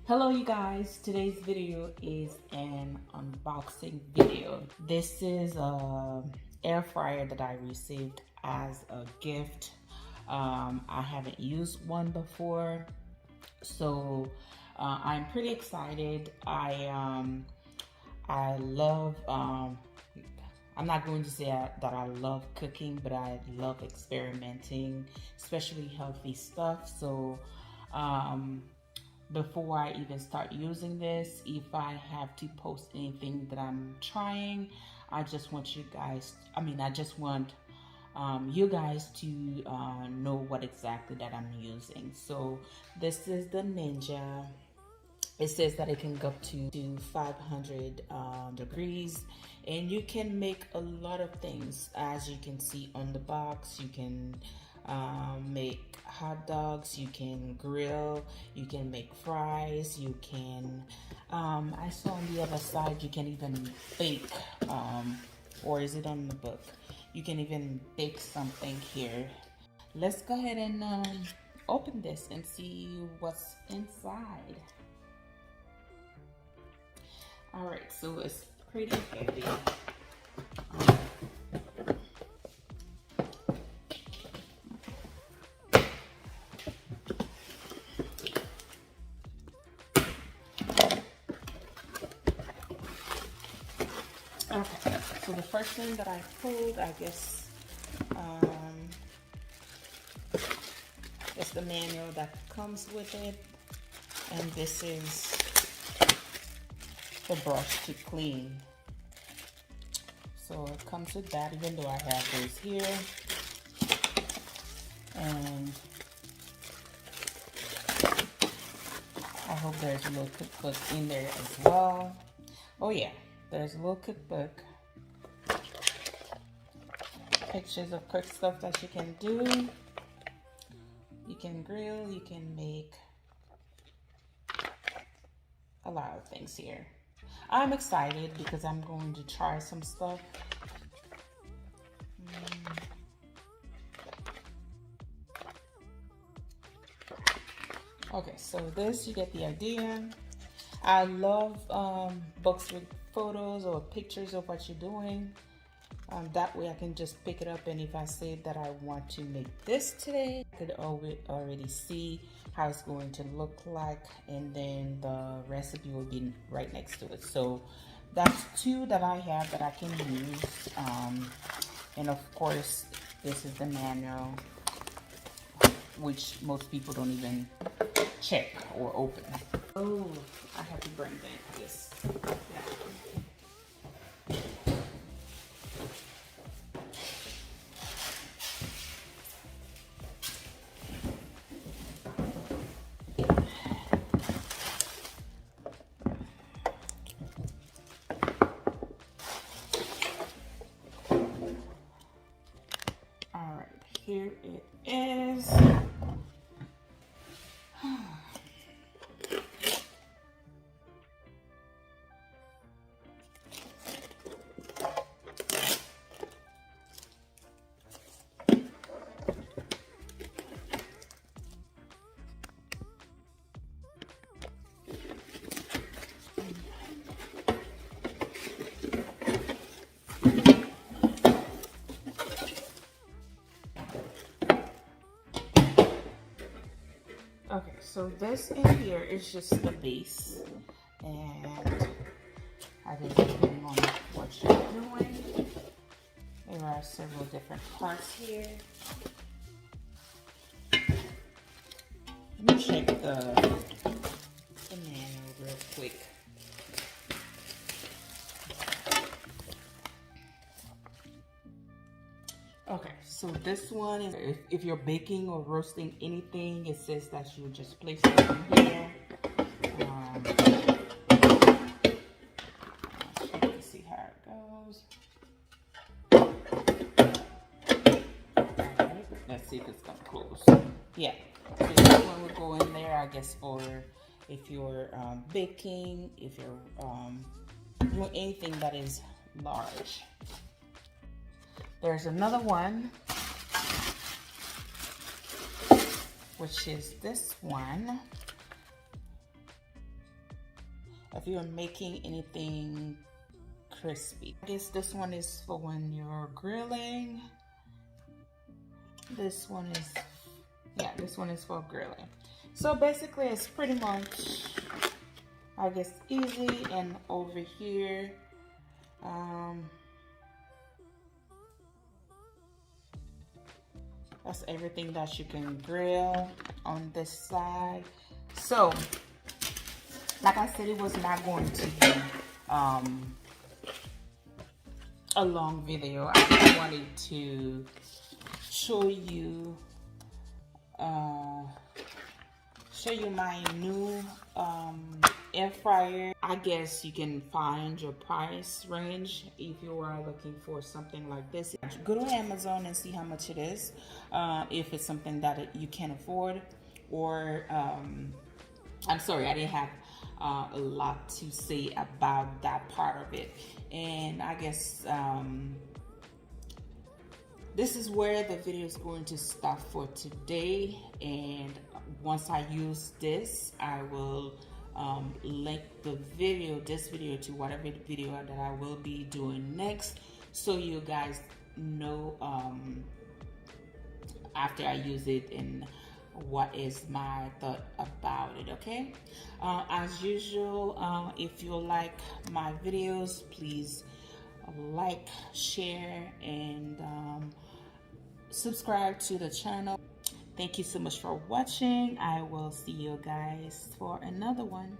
Hello you guys, today's video is an unboxing video. This is a air fryer that I received as a gift. I haven't used one before, so I'm pretty excited. I love I'm not going to say that I love cooking, but I love experimenting, especially healthy stuff. So before I even start using this, if I have to post anything that I'm trying, I just want you guys, I just want you guys to know what exactly that I'm using. So this is the Ninja. It says that it can go up to 500 degrees, and you can make a lot of things. As you can see on the box, you can make hot dogs, you can grill, you can make fries, you can I saw on the other side you can even bake, or is it on the book? You can even bake something here. Let's go ahead and open this and see what's inside. All right, so it's pretty heavy. Okay, so the first thing that I pulled, I guess, is the manual that comes with it, and this is the brush to clean. So it comes with that, even though I have those here. And I hope there's a little cookbook in there as well. Oh yeah, there's a little cookbook. Pictures of quick stuff that you can do. You can grill, you can make a lot of things here. I'm excited because I'm going to try some stuff. Okay, so this, you get the idea. I love books with photos or pictures of what you're doing. That way I can just pick it up, and if I say that I want to make this today, I could already see how it's going to look like, and then the recipe will be right next to it. So that's two that I have that I can use. And of course, this is the manual, which most people don't even check or open. Oh, I have to bring this. Here it is. Okay, so this in here is just the base, and I guess depending on what you're doing, there are several different parts here. Let me check the manual real quick. Okay, so this one is if you're baking or roasting anything, it says that you just place it in here. Let's see how it goes. Alright, let's see if it's gonna close. Yeah, so this one would go in there, I guess, for if you're baking, if you're doing anything that is large. There's another one, which is this one. if you're making anything crispy. I guess this one is for when you're grilling. This one is, yeah, this one is for grilling. So basically it's pretty much, I guess, easy. And over here, that's everything that you can grill on this side. So like I said, it was not going to be a long video. I wanted to show you my new air fryer. I guess you can find your price range if you are looking for something like this. Go to Amazon and see how much it is, if it's something that you can afford, or I'm sorry, I didn't have a lot to say about that part of it. And I guess this is where the video is going to stop for today. And once I use this, I will link this video to whatever video that I will be doing next, so you guys know after I use it and what is my thought about it. Okay, as usual, if you like my videos, please like, share, and subscribe to the channel. Thank you so much for watching. I will see you guys for another one.